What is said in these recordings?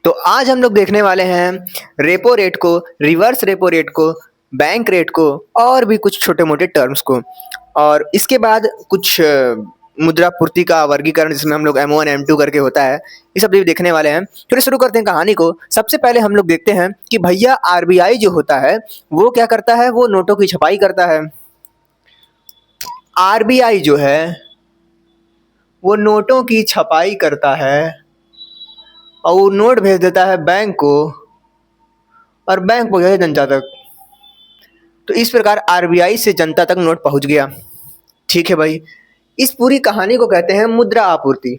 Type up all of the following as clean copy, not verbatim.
तो आज हम लोग देखने वाले हैं रेपो रेट को, रिवर्स रेपो रेट को, बैंक रेट को और भी कुछ छोटे-मोटे टर्म्स को। और इसके बाद कुछ मुद्रापूर्ति का वर्गीकरण जिसमें हम लोग M1 M2 करके होता है, ये सब भी देखने वाले हैं। चलिए शुरू करते हैं कहानी को। सबसे पहले हम लोग देखते हैं कि भैया आरबीआई जो होता है वो क्या करता है, वो नोटों की छपाई करता है। आरबीआई जो है वो नोटों की छपाई करता है और वो नोट भेज देता है बैंक को और बैंक पहुंचा है जनता तक। तो इस प्रकार आरबीआई से जनता तक नोट पहुंच गया। ठीक है भाई, इस पूरी कहानी को कहते हैं मुद्रा आपूर्ति।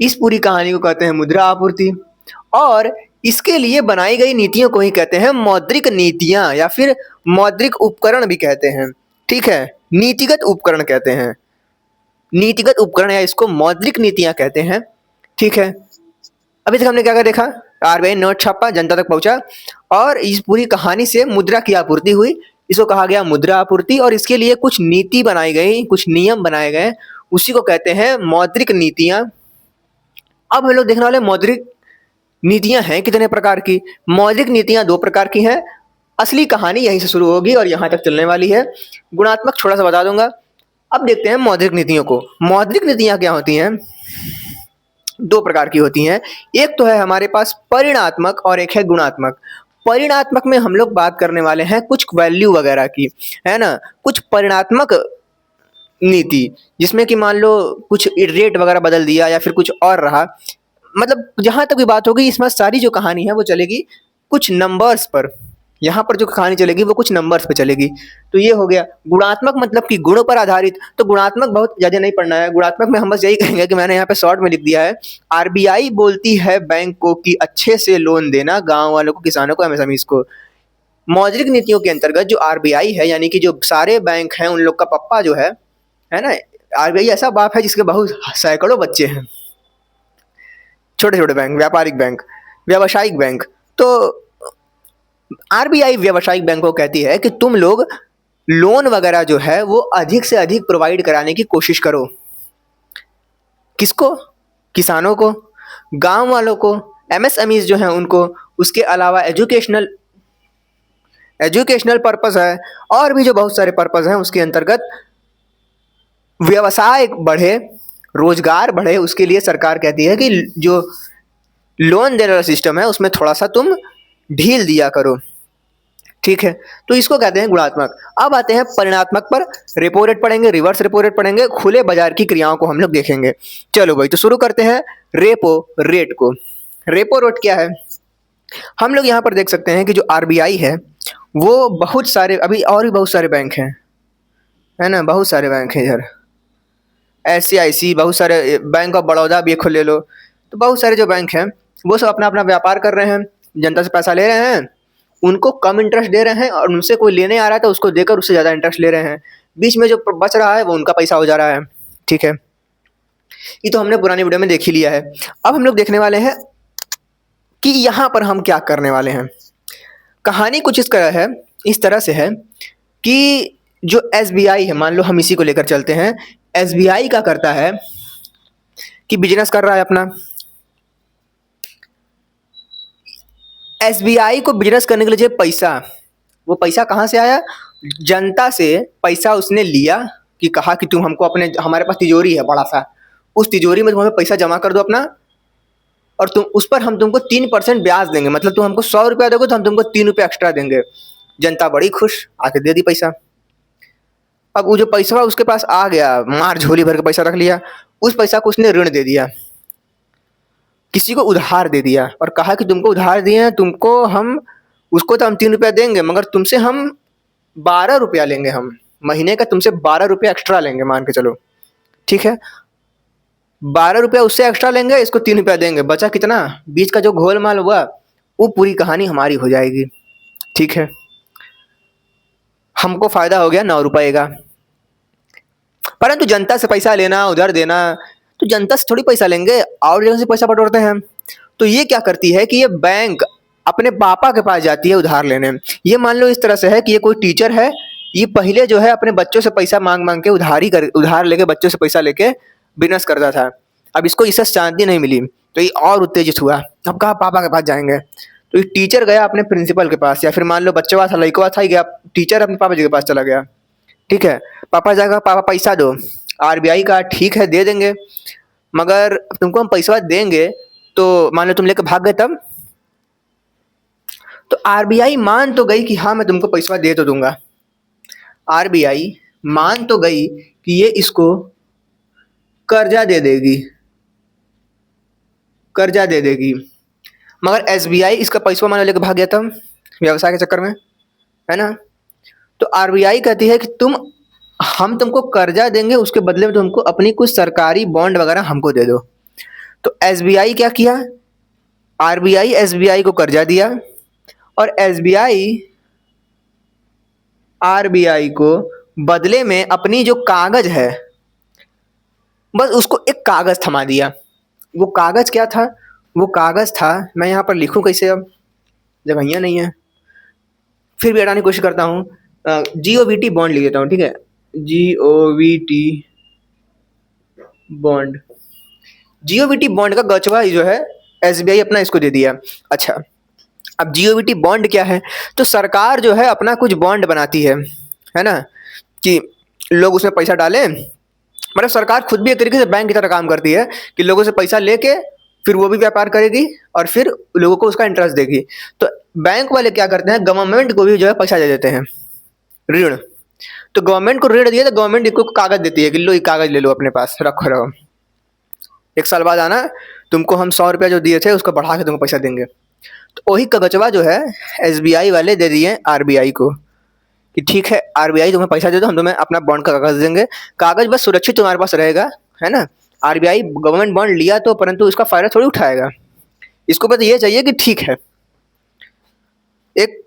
इस पूरी कहानी को कहते हैं मुद्रा आपूर्ति और इसके लिए बनाई गई नीतियों को ही कहते हैं मौद्रिक नीतियां या फिर मौद्रिक उपकरण भी कहते हैं। ठीक है, नीतिगत उपकरण कहते हैं, नीतिगत उपकरण या इसको मौद्रिक नीतियां कहते हैं। ठीक है, अभी तक हमने क्या क्या देखा, आरबीआई नोट छापा, जनता तक पहुंचा और इस पूरी कहानी से मुद्रा की आपूर्ति हुई। इसको कहा गया मुद्रा आपूर्ति और इसके लिए कुछ नीति बनाई गई, कुछ नियम बनाए गए, उसी को कहते हैं मौद्रिक नीतियां। अब हम लोग देखने वाले मौद्रिक नीतियां हैं कितने प्रकार की। मौद्रिक नीतियां दो प्रकार की हैं। असली कहानी यहीं से शुरू होगी और यहाँ तक चलने वाली है। गुणात्मक थोड़ा सा बता दूंगा। अब देखते हैं मौद्रिक नीतियों को। मौद्रिक नीतियां क्या होती हैं, दो प्रकार की होती हैं। एक तो है हमारे पास परिणात्मक और एक है गुणात्मक। परिणात्मक में हम लोग बात करने वाले हैं कुछ वैल्यू वगैरह की, है ना, कुछ परिणात्मक नीति जिसमें कि मान लो कुछ रेट वगैरह बदल दिया या फिर कुछ और रहा। मतलब जहां तक भी बात होगी इसमें सारी जो कहानी है वो चलेगी कुछ नंबर्स पर। यहाँ पर जो कहानी चलेगी वो कुछ नंबर्स पे चलेगी। तो ये हो गया गुणात्मक, मतलब कि गुणों पर आधारित। तो गुणात्मक बहुत ज्यादा नहीं पढ़ना है। गुणात्मक में हम बस यही कहेंगे कि मैंने यहाँ पे शॉर्ट में लिख दिया है, आरबीआई बोलती है बैंक को कि अच्छे से लोन देना गांव वालों को, किसानों को, एमएसएमईज को। मौद्रिक नीतियों के अंतर्गत जो आरबीआई है, यानी कि जो सारे बैंक हैं उन लोग का पप्पा जो है ना, आरबीआई ऐसा बाप है जिसके बहुत सैकड़ों बच्चे हैं। छोटे छोटे बैंक, व्यापारिक बैंक, व्यावसायिक बैंक। तो आरबीआई व्यावसायिक बैंक को कहती है कि तुम लोग लोन वगैरह जो है वो अधिक से अधिक प्रोवाइड कराने की कोशिश करो। किसको? किसानों को, गांव वालों को, एमएसएमईज जो हैं उनको। उसके अलावा एजुकेशनल पर्पस है और भी जो बहुत सारे पर्पस हैं उसके अंतर्गत व्यवसाय बढ़े, रोजगार बढ़े, उसके लिए सरकार कहती है कि जो लोन देने वाला सिस्टम है उसमें थोड़ा सा तुम ढील दिया करो। ठीक है, तो इसको कहते हैं गुणात्मक। अब आते हैं परिणात्मक पर। रेपो रेट पढ़ेंगे, रिवर्स रेपो रेट पढ़ेंगे, खुले बाजार की क्रियाओं को हम लोग देखेंगे। चलो भाई, तो शुरू करते हैं रेपो रेट को। रेपो रेट क्या है, हम लोग यहाँ पर देख सकते हैं कि जो आरबीआई है वो बहुत सारे, अभी और भी बहुत सारे बैंक हैं, है ना, बहुत सारे बैंक हैं इधर, एचसीआईसी, बहुत सारे, बैंक ऑफ बड़ौदा भी खोल ले लो। तो बहुत सारे जो बैंक हैं वो सब अपना अपना व्यापार कर रहे हैं, जनता से पैसा ले रहे हैं, उनको कम इंटरेस्ट दे रहे हैं और उनसे कोई लेने आ रहा है तो उसको देकर उससे ज़्यादा इंटरेस्ट ले रहे हैं। बीच में जो बच रहा है वो उनका पैसा हो जा रहा है। ठीक है, ये तो हमने पुरानी वीडियो में देख ही लिया है। अब हम लोग देखने वाले हैं कि यहाँ पर हम क्या करने वाले हैं। कहानी कुछ इस तरह से है कि जो एसबीआई है, मान लो हम इसी को लेकर चलते हैं। एसबीआई क्या करता है कि बिजनेस कर रहा है अपना। एसबीआई को बिजनेस करने के लिए चाहिए पैसा। वो पैसा कहाँ से आया? जनता से पैसा उसने लिया कि कहा कि तुम हमको हमारे पास तिजोरी है बड़ा सा, उस तिजोरी में तुम हमें पैसा जमा कर दो अपना, और उस पर हम तुमको 3% ब्याज देंगे। मतलब तुम हमको 100 रुपया दोगे तो हम तुमको 3 रुपया एक्स्ट्रा देंगे। जनता बड़ी खुश, आके दे दी पैसा। अब वो जो पैसा उसके पास आ गया, मार झोली भर के पैसा रख लिया। उस पैसा को उसने ऋण दे दिया, किसी को उधार दे दिया और कहा कि तुमको उधार दिए हैं, तुमको हम, उसको तो हम 3 रुपया देंगे मगर तुमसे हम 12 रुपया लेंगे, हम महीने का तुमसे 12 रुपया एक्स्ट्रा लेंगे, मान के चलो। ठीक है, 12 रुपया उससे एक्स्ट्रा लेंगे, इसको 3 रुपया देंगे, बचा कितना? बीच का जो घोलमाल हुआ वो पूरी कहानी हमारी हो जाएगी। ठीक है, हमको फायदा हो गया 9 रुपये का। परंतु जनता से पैसा लेना, उधार देना, तो जनता से थोड़ी पैसा लेंगे, और जगह से पैसा बटोरते हैं। तो ये क्या करती है कि ये बैंक अपने पापा के पास जाती है उधार लेने। ये मान लो इस तरह से है कि ये कोई टीचर है, ये पहले जो है अपने बच्चों से पैसा मांग मांग के उधार लेके बच्चों से पैसा लेके बिजनेस करता था। अब इसको इससे शांति नहीं मिली, तो ये और उत्तेजित हुआ। अब कहा पापा के पास जाएंगे। तो ये टीचर गया अपने प्रिंसिपल के पास, या फिर मान लो बच्चा था, लड़का था ही गया, टीचर अपने पापा जी के पास चला गया। ठीक है, पापा जाएगा, पापा पैसा दो। आरबीआई का ठीक है दे देंगे, मगर तुमको हम पैसा देंगे तो मान लो तुम लेकर भाग गए तब। तो आरबीआई मान तो गई कि हाँ मैं तुमको पैसा दे तो दूंगा। आरबीआई मान तो गई कि ये इसको कर्जा दे देगी, कर्जा दे देगी, मगर एसबीआई इसका पैसा मान लो लेकर भाग गया तब, व्यवसाय के चक्कर में, है ना। तो आरबीआई कहती है कि हम तुमको कर्जा देंगे, उसके बदले में तुमको अपनी कुछ सरकारी बॉन्ड वगैरह हमको दे दो। तो एसबीआई क्या किया, आरबीआई एसबीआई को कर्जा दिया, और एसबीआई आरबीआई को बदले में अपनी जो कागज है, बस उसको एक कागज थमा दिया। वो कागज क्या था, वो कागज था, मैं यहाँ पर लिखूं कैसे, अब जगहिया नहीं है, फिर भी हटाने की कोशिश करता हूँ। जीओवीटी बॉन्ड लिख देता हूँ, ठीक है, जीओवीटी बॉन्ड। जीओवीटी बॉन्ड का गचवा जो है एसबीआई अपना इसको दे दिया। अच्छा, अब जीओवीटी बॉन्ड क्या है, तो सरकार जो है अपना कुछ बॉन्ड बनाती है ना, कि लोग उसमें पैसा डालें। मतलब सरकार खुद भी एक तरीके से बैंक की तरह काम करती है कि लोगों से पैसा लेके फिर वो भी व्यापार करेगी और फिर लोगों को उसका इंटरेस्ट देगी। तो बैंक वाले क्या करते हैं, गवर्नमेंट को भी जो है पैसा दे देते हैं, ऋण। तो गवर्नमेंट को ऋण दिया तो गवर्नमेंट इनको कागज देती है कि लो ये कागज ले लो अपने पास रखो रहो, एक साल बाद आना, तुमको हम 100 रुपया जो दिए थे उसको बढ़ा के तुमको पैसा देंगे। तो वही कागजवा जो है एसबीआई वाले दे दिए आरबीआई को कि ठीक है आरबीआई तुम्हें पैसा दे दो, हम तुम्हें अपना बॉन्ड का कागज देंगे, कागज बस सुरक्षित तुम्हारे पास रहेगा, है ना। आरबीआई गवर्नमेंट बॉन्ड लिया तो, परंतु इसका फायदा थोड़ी उठाएगा, इसको बस ये चाहिए कि ठीक है एक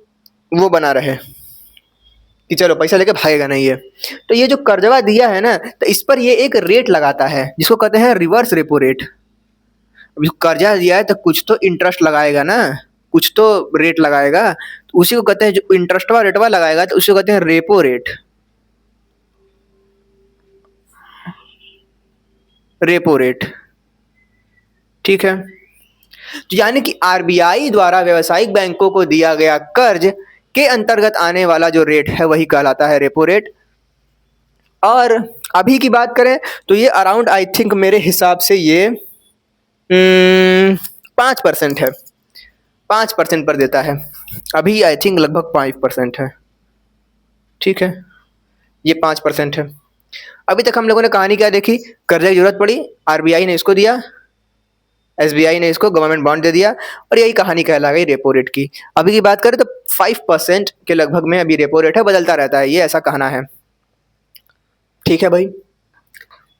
वो बना रहे कि चलो पैसा लेके भागेगा नहीं है। तो ये जो कर्जवा दिया है ना, तो इस पर ये एक रेट लगाता है जिसको कहते हैं रिवर्स रेपो रेट। अब जो कर्जा दिया है तो कुछ तो इंटरेस्ट लगाएगा ना, कुछ तो रेट लगाएगा, तो उसी को कहते हैं, जो इंटरेस्टवा रेटवा लगाएगा तो उसी को कहते हैं रेपो रेट, रेपो रेट। ठीक है, तो यानी कि आरबीआई द्वारा व्यावसायिक बैंकों को दिया गया कर्ज के अंतर्गत आने वाला जो रेट है वही कहलाता है रेपो रेट। और अभी की बात करें तो ये अराउंड आई थिंक मेरे हिसाब से ये 5% है, 5% पर देता है अभी, आई थिंक लगभग 5% है। ठीक है, ये 5% है। अभी तक हम लोगों ने कहानी क्या देखी, कर्जे की जरूरत पड़ी, आरबीआई ने इसको दिया, एसबीआई ने इसको गवर्नमेंट बॉन्ड दे दिया, और यही कहानी कहला गई रेपो रेट की। अभी की बात करें तो 5% के लगभग में अभी रेपो रेट है, बदलता रहता है, ये ऐसा कहना है। ठीक है भाई,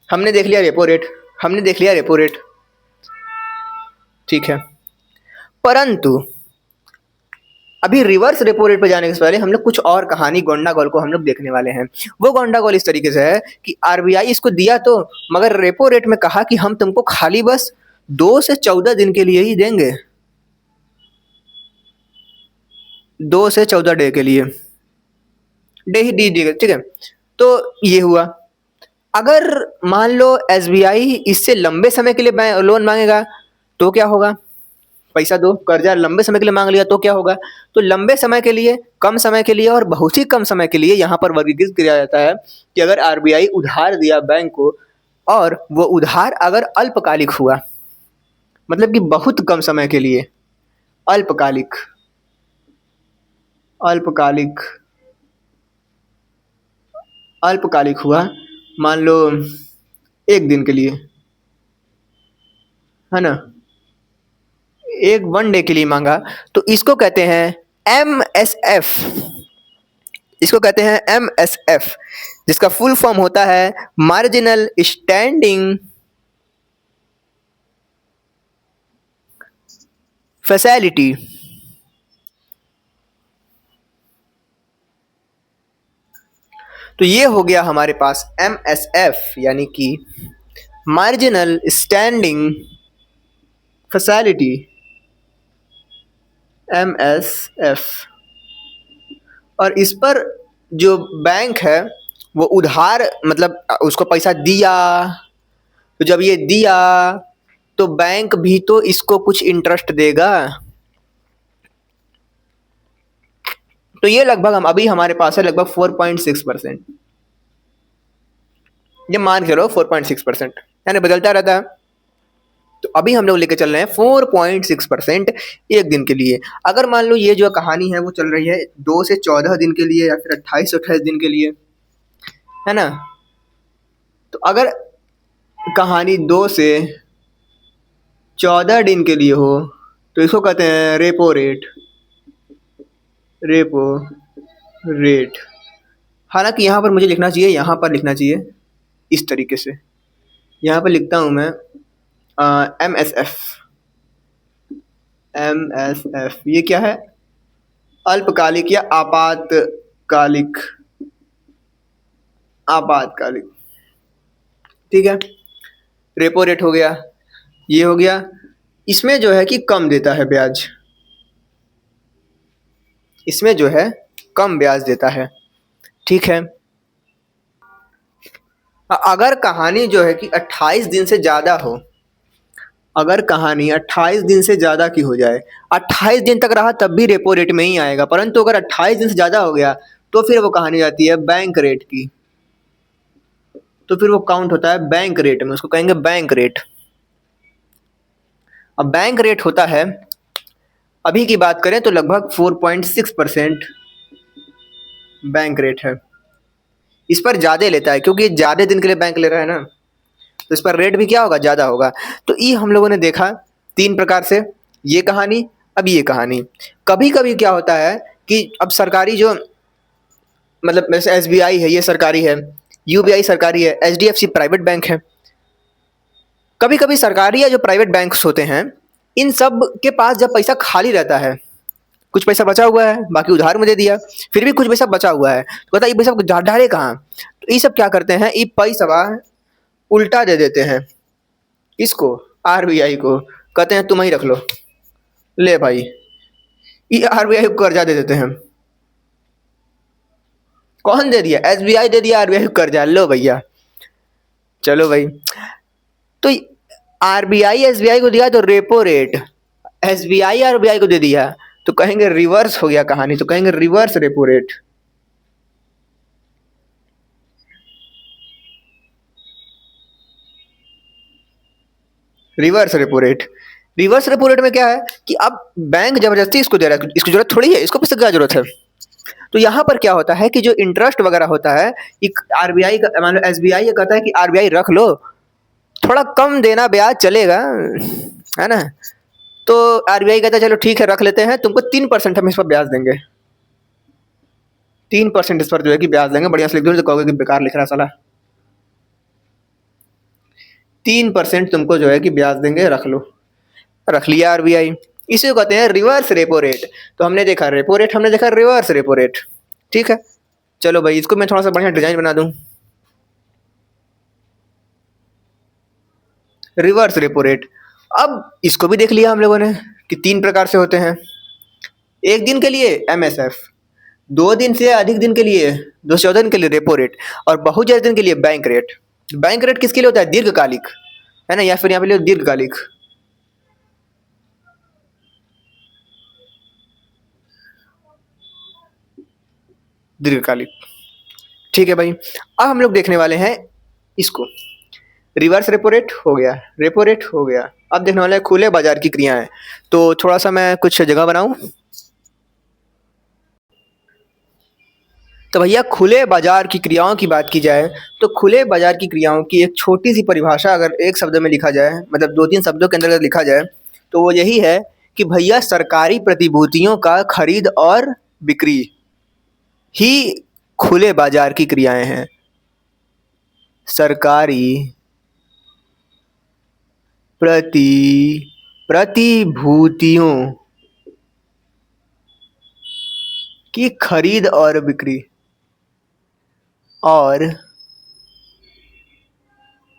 हमने देख लिया रेपो रेट, हमने देख लिया रेपो रेट। ठीक है, परंतु अभी रिवर्स रेपो रेट पर जाने से पहले हम लोग कुछ और कहानी गोंडागोल को हम लोग देखने वाले हैं। वो गोंडागोल इस तरीके से है कि आरबीआई इसको दिया तो, मगर रेपो रेट में कहा कि हम तुमको खाली बस 2 से 14 दिन के लिए ही देंगे, 2 से 14 डे के लिए डे ही दी देगा। ठीक है, तो ये हुआ। अगर मान लो एसबीआई इससे लंबे समय के लिए लोन मांगेगा तो क्या होगा, पैसा दो, कर्जा लंबे समय के लिए मांग लिया तो क्या होगा। तो लंबे समय के लिए, कम समय के लिए और बहुत ही कम समय के लिए यहाँ पर वर्गीकृत किया जाता है कि अगर आरबीआई उधार दिया बैंक को और वो उधार अगर अल्पकालिक हुआ, मतलब कि बहुत कम समय के लिए, अल्पकालिक, अल्पकालिक, अल्पकालिक हुआ, मान लो 1 दिन के लिए, है ना, 1 डे के लिए मांगा, तो इसको कहते हैं एमएसएफ, इसको कहते हैं एमएसएफ, जिसका फुल फॉर्म होता है मार्जिनल स्टैंडिंग फैसिलिटी। तो ये हो गया हमारे पास एमएसएफ, यानी कि मार्जिनल स्टैंडिंग फैसिलिटी, एमएसएफ। और इस पर जो बैंक है वो उधार, मतलब उसको पैसा दिया, तो जब ये दिया तो बैंक भी तो इसको कुछ इंटरेस्ट देगा। तो ये लगभग हम अभी हमारे पास है लगभग 4.6%। ये मान के चलो 4.6%, यानी बदलता रहता है। तो अभी हम लोग लेके चल रहे हैं 4.6% एक दिन के लिए। अगर मान लो ये जो कहानी है वो चल रही है 2 से 14 दिन के लिए या फिर 28 से 28 दिन के लिए, है ना। तो अगर कहानी 2 से 14 दिन के लिए हो तो इसको कहते हैं रेपो रेट। Repo rate. हालांकि यहाँ पर मुझे लिखना चाहिए, यहाँ पर लिखना चाहिए इस तरीके से। यहाँ पर लिखता हूँ मैं MSF। MSF ये क्या है? अल्पकालिक या आपातकालिक। आपातकालिक, ठीक है। रेपो रेट हो गया, ये हो गया। इसमें जो है कि कम देता है ब्याज, इसमें जो है कम ब्याज देता है, ठीक है। अगर कहानी जो है कि 28 दिन से ज़्यादा हो, अगर कहानी 28 दिन से ज़्यादा की हो जाए, 28 दिन तक रहा तब भी रेपो रेट में ही आएगा, परंतु अगर 28 दिन से ज़्यादा हो गया तो फिर वो कहानी जाती है बैंक रेट की। तो फिर वो काउंट होता है बैंक रेट में, उसको कहेंगे बैंक रेट। अब बैंक रेट होता है, अभी की बात करें तो लगभग 4.6% बैंक रेट है। इस पर ज़्यादा लेता है क्योंकि ज़्यादा दिन के लिए बैंक ले रहा है ना, तो इस पर रेट भी क्या होगा, ज़्यादा होगा। तो ये हम लोगों ने देखा 3 प्रकार से, ये कहानी, अब ये कहानी। कभी कभी क्या होता है कि अब सरकारी जो मतलब जैसे SBI है ये सरकारी है, UBI सरकारी है, HDFC प्राइवेट बैंक है। कभी कभी सरकारी या जो प्राइवेट बैंक्स होते हैं इन सब के पास जब पैसा खाली रहता है, कुछ पैसा बचा हुआ है, बाकी उधार में दे दिया, फिर भी कुछ पैसा बचा हुआ है, तो पता ये पैसा डाले कहाँ? तो ये सब क्या करते हैं, ये पैसा उल्टा दे देते हैं इसको, RBI को, कहते हैं तुम ही रख लो, ले भाई। ये RBI को कर्जा दे देते हैं। कौन दे दिया? SBI दे दिया RBI को कर्जा, लो भैया चलो भाई। तो RBI SBI को दिया तो रेपो रेट, SBI RBI को दे दिया तो कहेंगे रिवर्स हो गया कहानी, तो कहेंगे reverse repo rate. Reverse repo rate. Reverse repo rate में क्या है कि अब बैंक जबरदस्ती इसको दे रहा है, इसकी जरूरत थोड़ी है, इसको पैसे की क्या जरूरत है। तो यहाँ पर क्या होता है कि जो इंटरेस्ट वगैरह होता है, एक RBI का मान लो SBI ये कहता है कि RBI रख लो, थोड़ा कम देना ब्याज चलेगा, है ना। तो RBI कहता है चलो ठीक है रख लेते हैं, तुमको 3% हम इस पर ब्याज देंगे, 3% इस पर जो है कि ब्याज देंगे। बढ़िया से लिख दो, तो कहोगे कि बेकार लिख रहा है साला। 3% तुमको जो है कि ब्याज देंगे, रख लो। रख लिया RBI, इसे कहते हैं रिवर्स रेपो रेट। तो हमने देखा रेपो रेट, हमने देखा रिवर्स रेपो रेट, ठीक है। चलो भाई इसको मैं थोड़ा सा बढ़िया डिजाइन बना दूं। रिवर्स रेपो रेट, अब इसको भी देख लिया हम लोगों ने कि 3 प्रकार से होते हैं। एक दिन के लिए MSF, 2 दिन से अधिक दिन के लिए 2 से 14 दिन के लिए रेपो रेट, और बहुत ज्यादा दिन के लिए बैंक रेट। बैंक रेट किसके लिए होता है? दीर्घकालिक, है ना, या फिर यहाँ पे दीर्घकालिक। दीर्घकालिक, ठीक है भाई। अब हम लोग देखने वाले हैं इसको, रिवर्स रेपो रेट हो गया, रेपो रेट हो गया। अब देखने वाले हैं खुले बाजार की क्रियाएं। तो थोड़ा सा मैं कुछ जगह बनाऊं। तो भैया खुले बाजार की क्रियाओं की बात की जाए तो खुले बाजार की क्रियाओं की एक छोटी सी परिभाषा अगर एक शब्द में लिखा जाए, मतलब 2-3 शब्दों के अंतर्गत लिखा जाए, तो वो यही है कि भैया सरकारी प्रतिभूतियों का खरीद और बिक्री ही खुले बाजार की क्रियाएं हैं। सरकारी प्रतिभूतियों की खरीद और बिक्री, और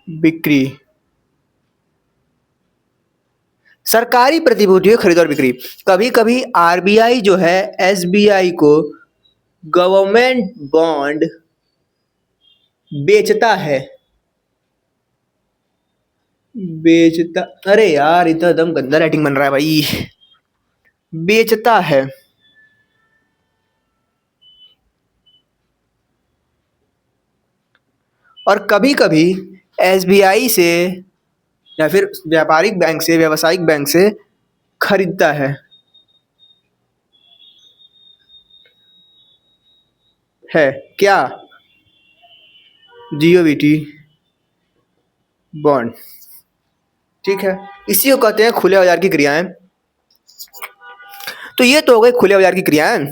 बिक्री, सरकारी प्रतिभूतियों की खरीद और बिक्री। कभी कभी RBI जो है SBI को गवर्नमेंट बॉन्ड बेचता है, बेचता, अरे यार इतना एकदम गंदा राइटिंग बन रहा है भाई। बेचता है। और कभी कभी एसबीआई से या फिर व्यापारिक बैंक से, व्यावसायिक बैंक से खरीदता है क्या? जीओवीटी बॉन्ड। ठीक है, इसी को कहते हैं खुले बाजार की क्रियाएं। तो ये तो हो गई खुले बाजार की क्रियाएं।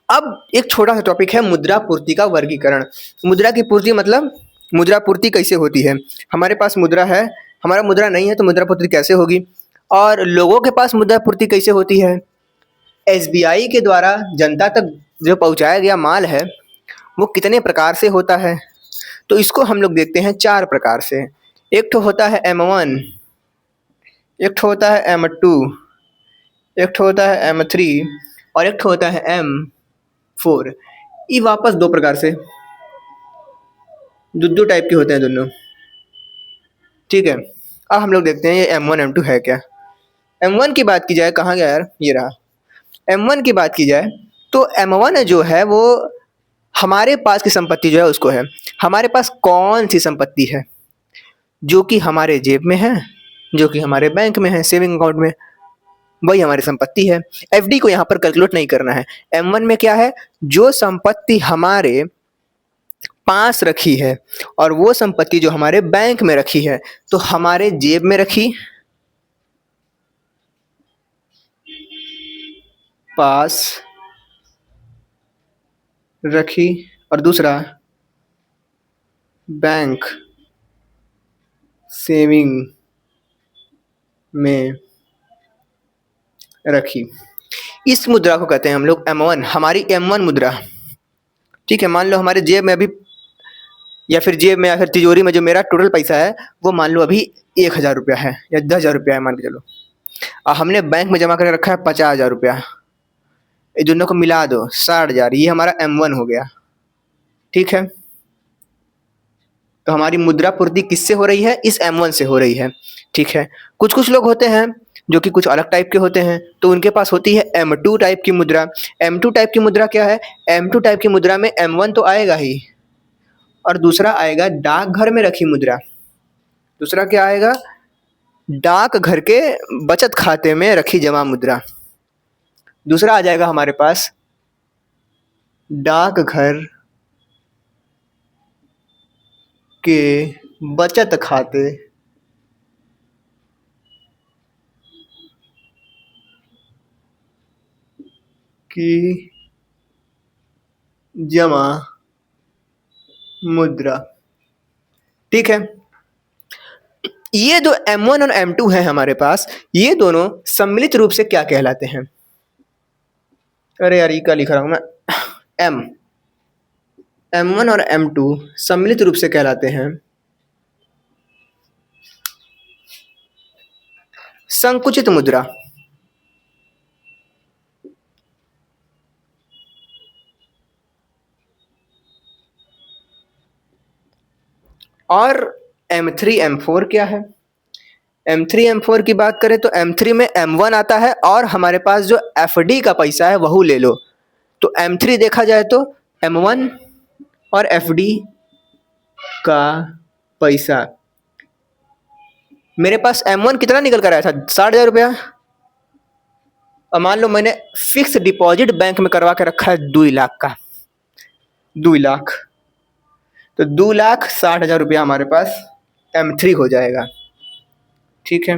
अब एक छोटा सा टॉपिक है मुद्रा पूर्ति का वर्गीकरण। मुद्रा की पूर्ति मतलब मुद्रा पूर्ति कैसे होती है? हमारे पास मुद्रा है, हमारा मुद्रा नहीं है तो मुद्रा पूर्ति कैसे होगी? और लोगों के पास मुद्रा पूर्ति कैसे होती है? एसबीआई के द्वारा जनता तक जो पहुंचाया गया माल है वो कितने प्रकार से होता है? तो इसको हम लोग देखते हैं 4 प्रकार से। एक तो होता है M1, एक तो होता है M2, एक तो होता है M3 और एक तो होता है M4। ये वापस 2 प्रकार से, दो टाइप के होते हैं दोनों। ठीक है, अब हम लोग देखते हैं ये M1 M2 है क्या। M1 की बात की जाए, कहाँ गया यार, ये रहा। M1 की बात की जाए तो M1 जो है वो हमारे पास की संपत्ति जो है उसको है। हमारे पास कौन सी संपत्ति है? जो कि हमारे जेब में है, जो कि हमारे बैंक में है, सेविंग अकाउंट में, वही हमारी संपत्ति है। एफडी को यहाँ पर कैलकुलेट नहीं करना है। M1 में क्या है? जो संपत्ति हमारे पास रखी है और वो संपत्ति जो हमारे बैंक में रखी है। तो हमारे जेब में रखी, पास रखी, और दूसरा बैंक सेविंग में रखी। इस मुद्रा को कहते हैं हम लोग M1, हमारी M1 मुद्रा। ठीक है, मान लो हमारे जेब में अभी या फिर जेब में या फिर तिजोरी में जो मेरा टोटल पैसा है वो मान लो अभी 1000 रुपया है या 10,000 रुपया है मान के चलो, और हमने बैंक में जमा करके रखा है 50,000 रुपया। ये दोनों को मिला दो 60,000, ये हमारा M1 हो गया। ठीक है, तो हमारी मुद्रा पूर्ति किससे हो रही है? इस M1 से हो रही है। ठीक है, कुछ कुछ लोग होते हैं जो कि कुछ अलग टाइप के होते हैं, तो उनके पास होती है M2 टाइप की मुद्रा। M2 टाइप की मुद्रा क्या है? M2 टाइप की मुद्रा में M1 तो आएगा ही, और दूसरा आएगा डाकघर में रखी मुद्रा। दूसरा क्या आएगा? डाकघर के बचत खाते में रखी जमा मुद्रा। दूसरा आ जाएगा हमारे पास डाकघर के बचत खाते की जमा मुद्रा। ठीक है, ये जो M1 और M2 है हमारे पास, ये दोनों सम्मिलित रूप से क्या कहलाते हैं? अरे यार ये क्या लिख रहा हूं मैं, M1 और M2 सम्मिलित रूप से कहलाते हैं संकुचित मुद्रा। और M3 M4 क्या है? M3 M4 की बात करें तो M3 में M1 आता है और हमारे पास जो FD का पैसा है वह ले लो। तो M3 देखा जाए तो M1 और FD का पैसा। मेरे पास M1 कितना निकल कर आया था? 60,000 रुपया। और मान लो मैंने फिक्स डिपॉजिट बैंक में करवा के रखा है 2 लाख का, 2 लाख, तो 2,60,000 रुपया हमारे पास M3 हो जाएगा। ठीक है,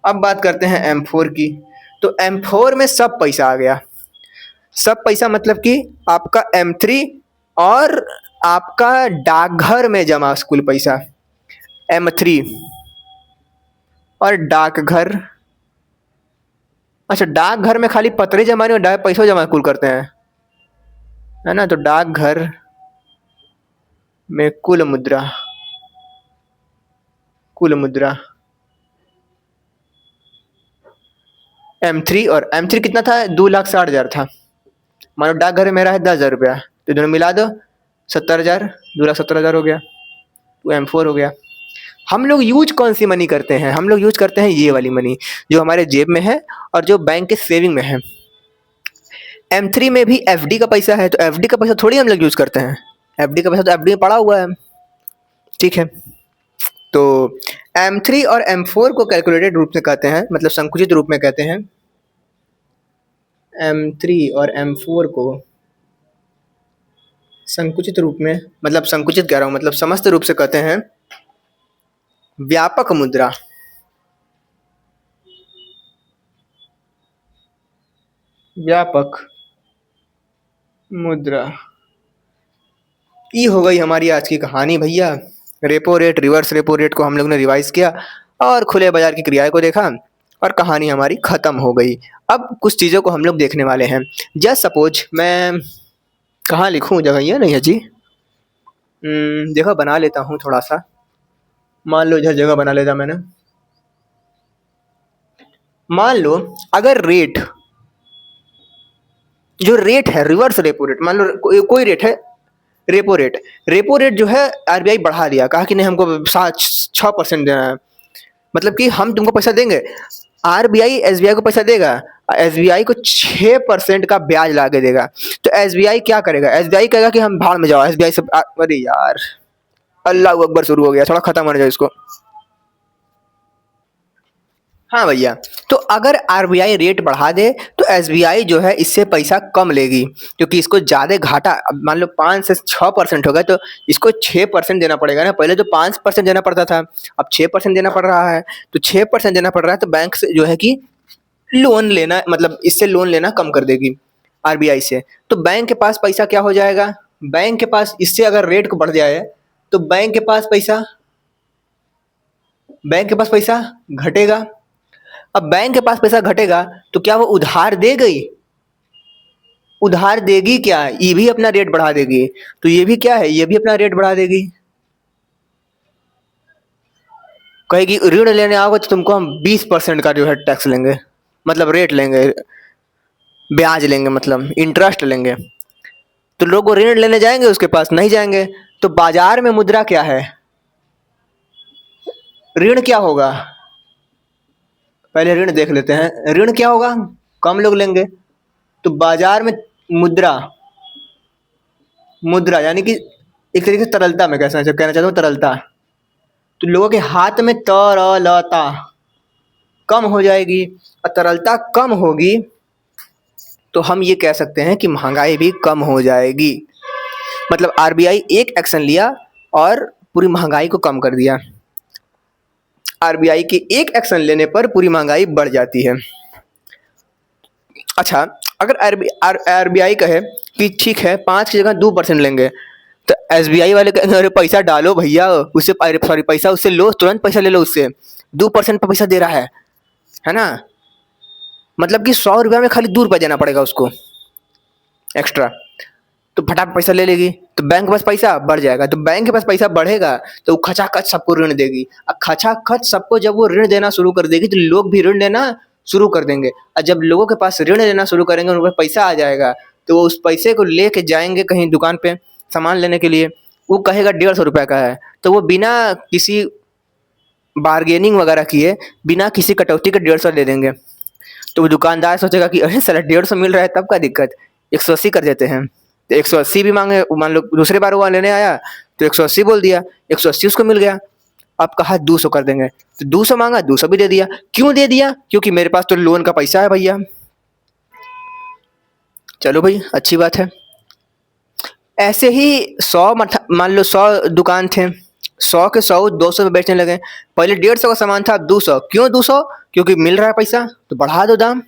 अब बात करते हैं M4 की। तो M4 में सब पैसा आ गया। सब पैसा मतलब कि आपका M3 और आपका डाकघर में जमा कुल पैसा, M3 और डाकघर। अच्छा, डाकघर में खाली पत्र जमा नहीं, डाक पैसा जमा कुल करते हैं, है ना? तो डाकघर में कुल मुद्रा, कुल मुद्रा M3, और M3 कितना था? 2,60,000 था। मानो डाकघर में मेरा है 10,000 रुपया, तो दोनों मिला दो 70,000, 2,70,000 हो गया। M4 हो गया। हम लोग यूज कौन सी मनी करते हैं? हम लोग यूज करते हैं ये वाली मनी जो हमारे जेब में है और जो बैंक के सेविंग में है। M3 में भी FD का पैसा है, तो FD का पैसा थोड़ी हम लोग यूज करते हैं। FD का पैसा तो FD में पड़ा हुआ है। ठीक है, तो M3 और M4 को कैलकुलेटेड रूप में कहते हैं, मतलब संकुचित रूप में कहते हैं। M3 और M4 को संकुचित रूप में, मतलब संकुचित कह रहा हूँ, मतलब समस्त रूप से कहते हैं व्यापक मुद्रा। व्यापक मुद्रा। ये हो गई हमारी आज की कहानी भैया। Repo rate, reverse repo rate को हम लोग ने रिवाइज किया और खुले बाजार की क्रियाएं को देखा और कहानी हमारी खत्म हो गई। अब कुछ चीज़ों को हम लोग देखने वाले हैं। जस्ट सपोज मैं कहाँ लिखूँ, जगह ये नहीं है जी। जगह बना लेता हूँ थोड़ा सा। मान लो इधर जगह बना लेता मैंने। मान लो अगर रेट, जो रेट है रिवर्स रेपो रेट, मान लो कोई रेट है रेपो रेट। रेपो रेट जो है आरबीआई बढ़ा दिया, कहा कि नहीं हमको 6% देना है, मतलब कि हम तुमको पैसा देंगे। आरबीआई एसबीआई को पैसा देगा, एसबीआई को 6% का ब्याज ला के देगा। तो एसबीआई क्या करेगा? एसबीआई कहेगा कि हम भाड़ में जाओ, एसबीआई से अरे यार, अल्लाह अकबर शुरू हो गया, थोड़ा खत्म होने जाओ इसको। हाँ भैया, तो अगर आरबीआई रेट बढ़ा दे तो एसबीआई जो है इससे पैसा कम लेगी, क्योंकि इसको ज़्यादा घाटा, अब मान लो 5 से 6% होगा तो इसको 6% देना पड़ेगा ना। पहले तो 5% देना पड़ता था, अब 6% देना पड़ रहा है। तो 6% देना पड़ रहा है तो बैंक से जो है कि लोन लेना, मतलब इससे लोन लेना कम कर देगी आरबीआई से। तो बैंक के पास पैसा क्या हो जाएगा? बैंक के पास इससे अगर रेट को बढ़ जाए तो बैंक के पास पैसा घटेगा। अब बैंक के पास पैसा घटेगा तो क्या वो उधार दे गई? उधार देगी क्या? ये भी अपना रेट बढ़ा देगी। तो ये भी क्या है? ये भी अपना रेट बढ़ा देगी। कहेगी ऋण लेने आओगे तो तुमको हम 20% का जो है टैक्स लेंगे, मतलब रेट लेंगे, ब्याज लेंगे, मतलब इंटरेस्ट लेंगे। तो लोग वो ऋण लेने जाएंगे, उसके पास नहीं जाएंगे। तो बाजार में मुद्रा क्या है? ऋण क्या होगा? पहले ऋण देख लेते हैं। ऋण क्या होगा? कम लोग लेंगे। तो बाजार में मुद्रा, मुद्रा यानी कि एक तरीके से तरलता, मैं कहना चाहता हूँ तरलता। तो लोगों के हाथ में तरलता कम हो जाएगी, और तरलता कम होगी तो हम ये कह सकते हैं कि महंगाई भी कम हो जाएगी। मतलब आरबीआई एक एक्शन लिया और पूरी महंगाई को कम कर दिया। आरबीआई के एक एक्शन लेने पर पूरी महंगाई बढ़ जाती है। अच्छा, अगर आरबीआई कहे कि ठीक है 5 की जगह 2% लेंगे, तो एसबीआई वाले कहेंगे अरे पैसा डालो भैया, उससे सॉरी पैसा उससे लो, तुरंत पैसा ले लो उससे, 2% पर पैसा दे रहा है ना। मतलब कि 100 रुपया में खाली 2 रुपया देना पड़ेगा उसको एक्स्ट्रा, तो फटाक पैसा ले लेगी। तो बैंक के पास पैसा बढ़ जाएगा, तो बैंक के पास पैसा बढ़ेगा तो वो खचाखच सबको ऋण देगी। अब खचाखच सबको जब वो ऋण देना शुरू कर देगी तो लोग भी ऋण देना शुरू कर देंगे, और जब लोगों के पास ऋण लेना शुरू करेंगे, उनके पास पैसा आ जाएगा, तो वो उस पैसे को लेके जाएंगे कहीं दुकान पे सामान लेने के लिए। वो कहेगा 150 रुपये का है, तो वो बिना किसी बार्गेनिंग वगैरह किए, बिना किसी कटौती के 150 दे देंगे। तो वो दुकानदार सोचेगा कि अरे साला 150 मिल रहा है, तब क्या दिक्कत, 180 कर देते हैं। तो 180 भी मांगे, मान लो दूसरे बार वो लेने आया तो 180 बोल दिया, 180 उसको मिल गया। अब कहा 200 कर देंगे, तो 200 मांगा, 200 भी दे दिया। क्यों दे दिया? क्योंकि मेरे पास तो लोन का पैसा है भैया। चलो भाई, अच्छी बात है। ऐसे ही 100 मान लो 100 दुकान थे, 100 के 100 200 में बेचने लगे। पहले 150 का सामान था, 200। क्यों 200? क्योंकि मिल रहा है पैसा, तो बढ़ा दो दाम।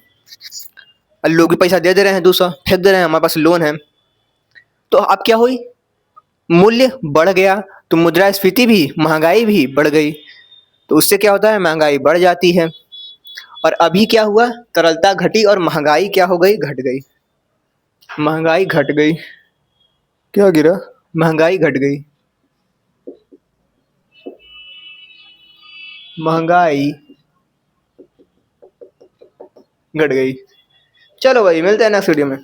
और लोग भी पैसा दे दे रहे हैं, 200 फेंक दे रहे हैं, हमारे पास लोन है। तो अब क्या हुई? मूल्य बढ़ गया, तो मुद्रास्फीति भी, महंगाई भी बढ़ गई। तो उससे क्या होता है? महंगाई बढ़ जाती है। और अभी क्या हुआ? तरलता घटी और महंगाई क्या हो गई? घट गई। महंगाई घट गई। क्या गिरा? महंगाई घट गई। महंगाई घट गई। चलो भाई, मिलते हैं नेक्स्ट वीडियो में।